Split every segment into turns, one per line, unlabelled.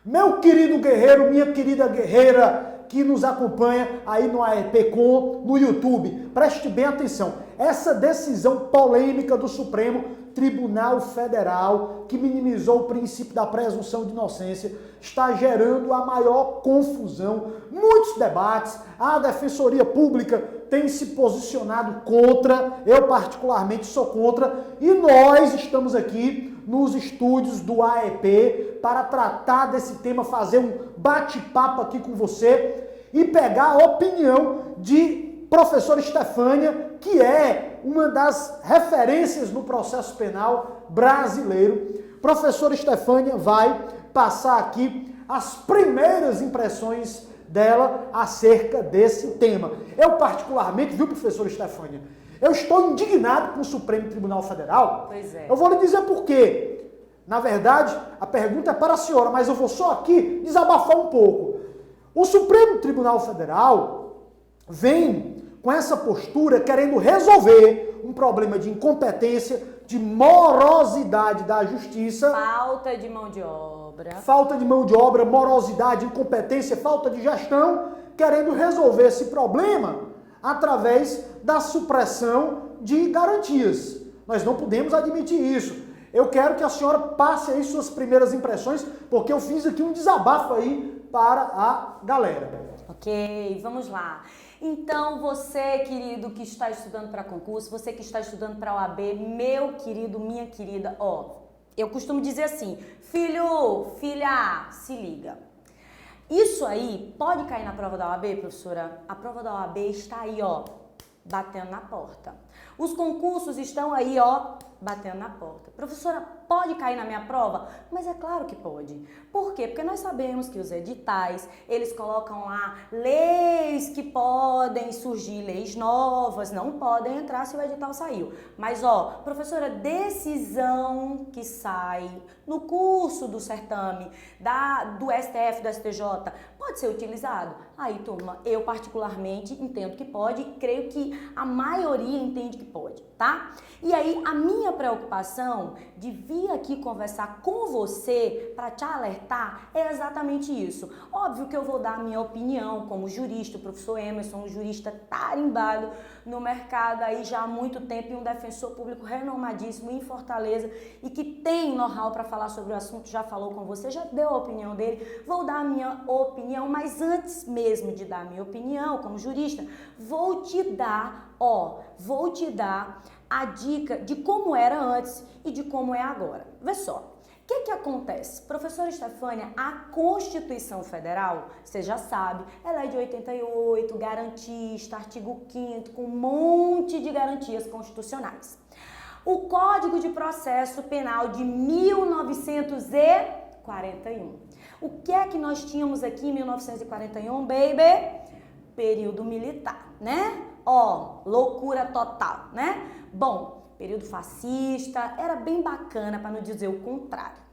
Meu querido guerreiro, minha querida guerreira que nos acompanha aí no AEPcom, no YouTube, preste bem atenção. Essa decisão polêmica do Supremo Tribunal Federal, que minimizou o princípio da presunção de inocência, está gerando a maior confusão, muitos debates. A Defensoria Pública tem se posicionado contra, eu particularmente sou contra, e nós estamos aqui nos estúdios do AEP para tratar desse tema, fazer um bate-papo aqui com você e pegar a opinião de professora Estefânia, que é uma das referências no processo penal brasileiro. Professora Estefânia vai passar aqui as primeiras impressões dela acerca desse tema. Eu particularmente, viu, professora Estefânia, eu estou indignado com o Supremo Tribunal Federal.
Pois é.
Eu vou lhe dizer por quê. Na verdade, a pergunta é para a senhora, mas eu vou só aqui desabafar um pouco. O Supremo Tribunal Federal vem com essa postura querendo resolver um problema de incompetência, de morosidade da justiça.
Falta de mão de obra.
Falta de mão de obra, morosidade, incompetência, falta de gestão, querendo resolver esse problema através da supressão de garantias. Nós não podemos admitir isso. Eu quero que a senhora passe aí suas primeiras impressões, porque eu fiz aqui um desabafo aí para a galera.
Ok, vamos lá. Então, você, querido, que está estudando para concurso, você que está estudando para OAB, meu querido, minha querida, eu costumo dizer assim, filho, filha, se liga. Isso aí pode cair na prova da OAB, professora? A prova da OAB está aí, batendo na porta. Os concursos estão aí, batendo na porta. Professora, pode cair na minha prova? Mas é claro que pode. Por quê? Porque nós sabemos que os editais, eles colocam lá leis que podem surgir, leis novas, não podem entrar se o edital saiu. Mas, professora, decisão que sai no curso do certame, do STF, do STJ, pode ser utilizado? Aí, turma, eu particularmente entendo que pode e creio que a maioria entende que pode, tá? E aí, a minha preocupação de vir aqui conversar com você para te alertar é exatamente isso. Óbvio que eu vou dar a minha opinião como jurista, o professor Emerson, um jurista tarimbado no mercado aí já há muito tempo e um defensor público renomadíssimo em Fortaleza e que tem know-how para falar sobre o assunto, já falou com você, já deu a opinião dele. Vou dar a minha opinião, mas antes mesmo de dar a minha opinião como jurista, vou te dar a dica de como era antes e de como é agora. Vê só. O que acontece? Professora Estefânia, a Constituição Federal, você já sabe, ela é de 88, garantista, artigo 5º, com um monte de garantias constitucionais. O Código de Processo Penal de 1941. O que é que nós tínhamos aqui em 1941, baby? Período militar, né? Loucura total, né? Bom, período fascista, era bem bacana, para não dizer o contrário.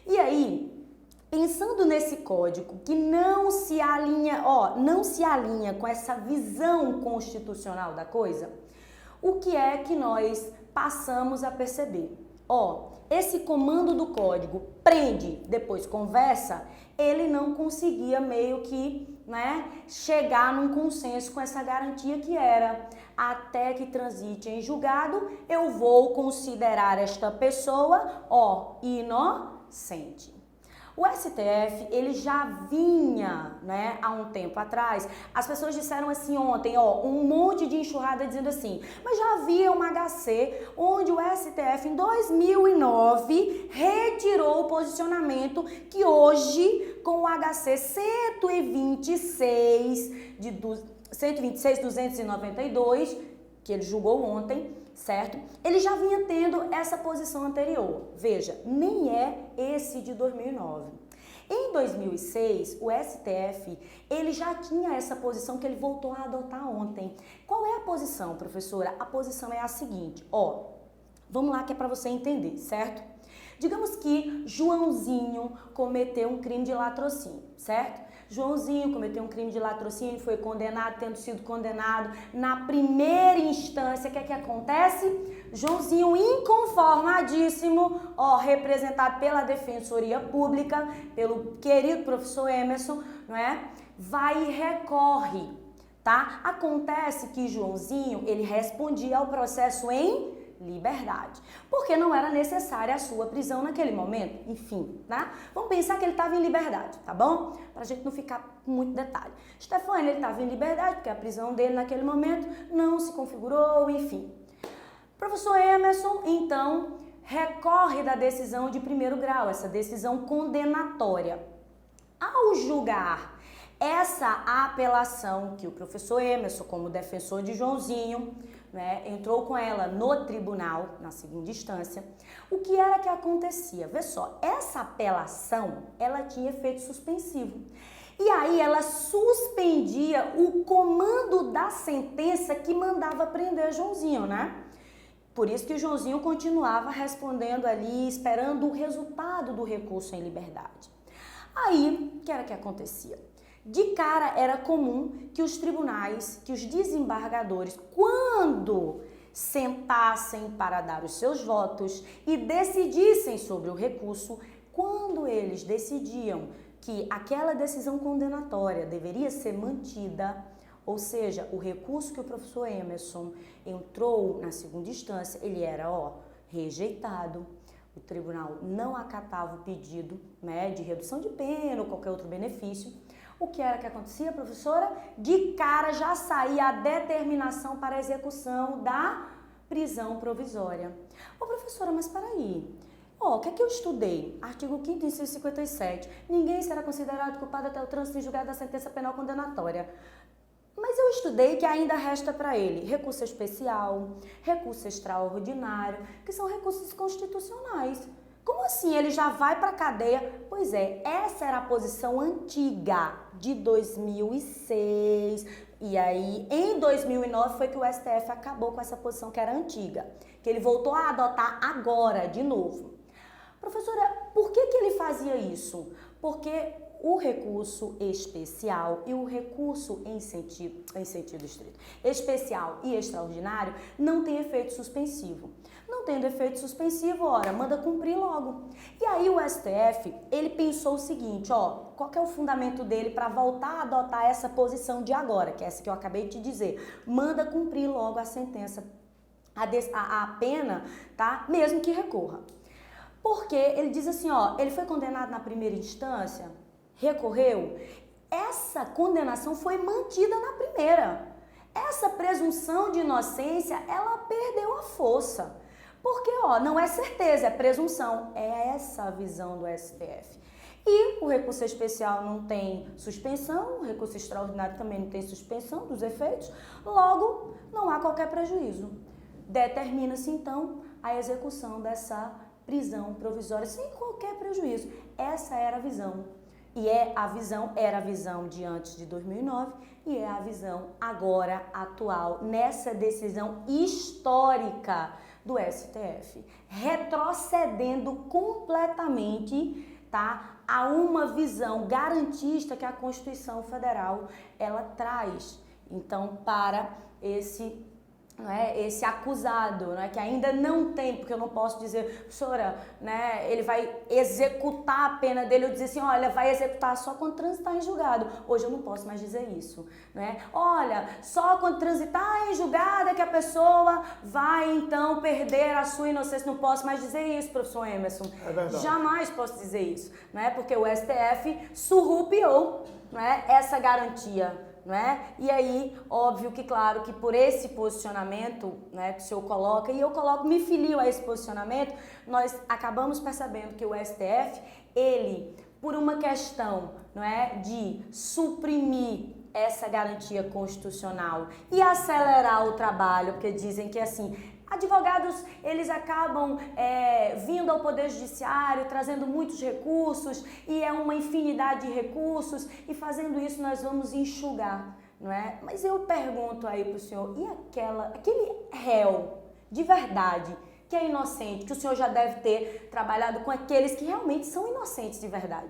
E aí, pensando nesse código que não se alinha com essa visão constitucional da coisa, o que é que nós passamos a perceber? Esse comando do código prende, depois conversa, ele não conseguia meio que, chegar num consenso com essa garantia que era até que transite em julgado, eu vou considerar esta pessoa, inocente. O STF, ele já vinha, há um tempo atrás, as pessoas disseram assim ontem, um monte de enxurrada dizendo assim, mas já havia uma HC onde o STF em 2009 retirou o posicionamento que hoje, com o HC 126/292, que ele julgou ontem, certo? Ele já vinha tendo essa posição anterior. Veja, nem é esse de 2009. Em 2006, o STF, ele já tinha essa posição que ele voltou a adotar ontem. Qual é a posição, professora? A posição é a seguinte, vamos lá que é para você entender, certo? Digamos que Joãozinho cometeu um crime de latrocínio, certo? Joãozinho cometeu um crime de latrocínio, foi condenado, tendo sido condenado na primeira instância. O que é que acontece? Joãozinho, inconformadíssimo, representado pela Defensoria Pública, pelo querido professor Emerson, não é? Vai e recorre, tá? Acontece que Joãozinho, ele respondia ao processo em liberdade, porque não era necessária a sua prisão naquele momento, enfim, né? Vamos pensar que ele estava em liberdade, tá bom? Pra gente não ficar com muito detalhe. Stefânia, ele estava em liberdade, porque a prisão dele naquele momento não se configurou, enfim. Professor Emerson, então, recorre da decisão de primeiro grau, essa decisão condenatória. Ao julgar essa apelação que o professor Emerson, como defensor de Joãozinho, né, entrou com ela no tribunal, na segunda instância, o que era que acontecia? Vê só, essa apelação, ela tinha efeito suspensivo. E aí ela suspendia o comando da sentença que mandava prender Joãozinho, né? Por isso que Joãozinho continuava respondendo ali, esperando o resultado do recurso em liberdade. Aí, o que era que acontecia? De cara, era comum que os tribunais, que os desembargadores, quando sentassem para dar os seus votos e decidissem sobre o recurso, quando eles decidiam que aquela decisão condenatória deveria ser mantida, ou seja, o recurso que o professor Emerson entrou na segunda instância, ele era, rejeitado. O tribunal não acatava o pedido, né, de redução de pena ou qualquer outro benefício. O que era que acontecia, professora? De cara já saía a determinação para a execução da prisão provisória. Ô, professora, mas peraí. O que é que eu estudei? Artigo 5º, inciso 57. Ninguém será considerado culpado até o trânsito em julgado da sentença penal condenatória. Mas eu estudei que ainda resta para ele recurso especial, recurso extraordinário, que são recursos constitucionais. Como assim? Ele já vai para a cadeia? Pois é, essa era a posição antiga de 2006. E aí, em 2009, foi que o STF acabou com essa posição que era antiga, que ele voltou a adotar agora, de novo. Professora, por que ele fazia isso? Porque o recurso especial e o recurso em sentido estrito, especial e extraordinário, não tem efeito suspensivo. Não tendo efeito suspensivo, manda cumprir logo. E aí o STF, ele pensou o seguinte, qual que é o fundamento dele para voltar a adotar essa posição de agora, que é essa que eu acabei de dizer, manda cumprir logo a sentença, a pena, tá? Mesmo que recorra. Porque ele diz assim, ele foi condenado na primeira instância, recorreu, essa condenação foi mantida na primeira. Essa presunção de inocência, ela perdeu a força. Porque, não é certeza, é presunção. É essa a visão do STF. E o recurso especial não tem suspensão, o recurso extraordinário também não tem suspensão dos efeitos, logo, não há qualquer prejuízo. Determina-se, então, a execução dessa prisão provisória sem qualquer prejuízo. Essa era a visão. E era a visão de antes de 2009 e é a visão agora atual, nessa decisão histórica do STF, retrocedendo completamente, tá, a uma visão garantista que a Constituição Federal ela traz, então, para esse acusado, que ainda não tem, porque eu não posso dizer, professora, ele vai executar a pena dele, eu dizer assim, olha, vai executar só quando transitar em julgado. Hoje eu não posso mais dizer isso, Olha, só quando transitar em julgado é que a pessoa vai, então, perder a sua inocência. Não posso mais dizer isso, professor Emerson.
É verdade.
Jamais posso dizer isso, Porque o STF surrupiou, essa garantia. E aí, óbvio que, claro, que por esse posicionamento, que o senhor coloca, e eu me filio a esse posicionamento, nós acabamos percebendo que o STF, ele, por uma questão, de suprimir essa garantia constitucional e acelerar o trabalho, porque dizem que, assim, advogados, eles acabam vindo ao Poder Judiciário, trazendo muitos recursos, e é uma infinidade de recursos, e fazendo isso nós vamos enxugar, Mas eu pergunto aí para o senhor, e aquele réu, de verdade, que é inocente, que o senhor já deve ter trabalhado com aqueles que realmente são inocentes de verdade.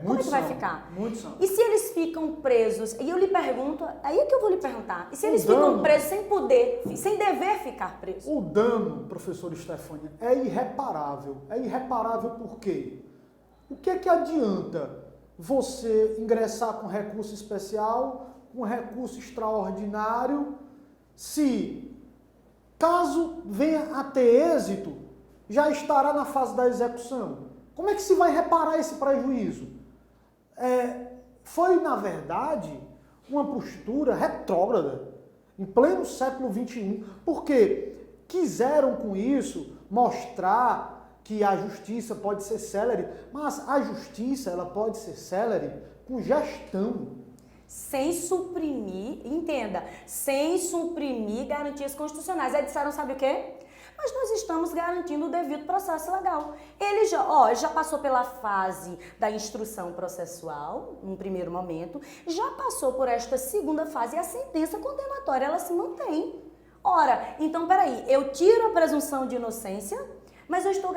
Como é que vai ficar?
Muitos são.
E se eles ficam presos, e eu lhe pergunto, aí é que eu vou lhe perguntar, e se eles ficam presos sem poder, sem dever ficar presos?
O dano, professor Stefânia, é irreparável. É irreparável por quê? O que é que adianta você ingressar com recurso especial, com recurso extraordinário, se, caso venha a ter êxito, já estará na fase da execução? Como é que se vai reparar esse prejuízo? Foi, na verdade, uma postura retrógrada, em pleno século XXI, porque quiseram com isso mostrar que a justiça pode ser célere, mas a justiça ela pode ser célere com gestão.
Sem suprimir, entenda, sem suprimir garantias constitucionais. Aí disseram, sabe o quê? Mas nós estamos garantindo o devido processo legal. Ele já passou pela fase da instrução processual, num primeiro momento, já passou por esta segunda fase e a sentença condenatória, ela se mantém. Ora, então peraí, eu tiro a presunção de inocência, mas eu estou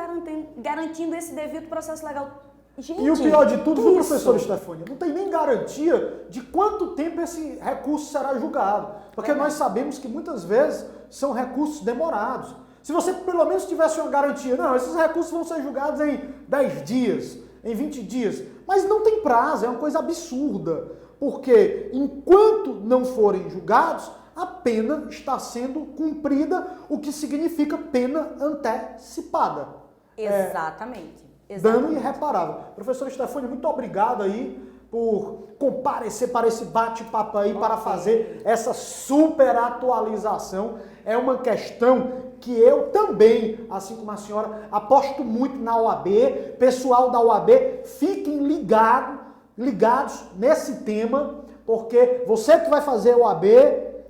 garantindo esse devido processo legal. Gente,
e o pior de tudo, viu, professor Stefânia? Não tem nem garantia de quanto tempo esse recurso será julgado. Porque nós sabemos que muitas vezes são recursos demorados. Se você pelo menos tivesse uma garantia, não, esses recursos vão ser julgados em 10 dias, em 20 dias. Mas não tem prazo, é uma coisa absurda. Porque enquanto não forem julgados, a pena está sendo cumprida, o que significa pena antecipada.
Exatamente.
Dano irreparável. Professor Stefânia, muito obrigado aí por comparecer para esse bate-papo aí, para fazer essa super atualização. É uma questão que eu também, assim como a senhora, aposto muito na OAB. Pessoal da OAB, fiquem ligados nesse tema, porque você que vai fazer a OAB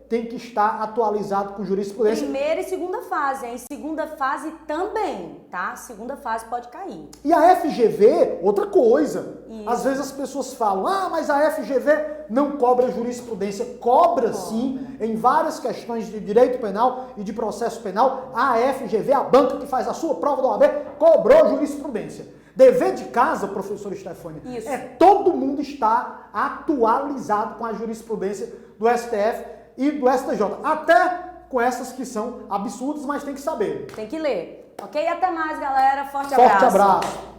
tem que estar atualizado com jurisprudência.
Primeira e segunda fase, hein? Segunda fase também, tá? Segunda fase pode cair.
E a FGV, outra coisa.
Isso.
Às vezes as pessoas falam, mas a FGV não cobra jurisprudência. Cobra sim, em várias questões de direito penal e de processo penal. A FGV, a banca que faz a sua prova da OAB, cobrou jurisprudência. Dever de casa, professor Stefânia, é todo mundo estar atualizado com a jurisprudência do STF e do STJ, até com essas que são absurdas, mas tem que saber.
Tem que ler. Ok? Até mais, galera. Forte
abraço.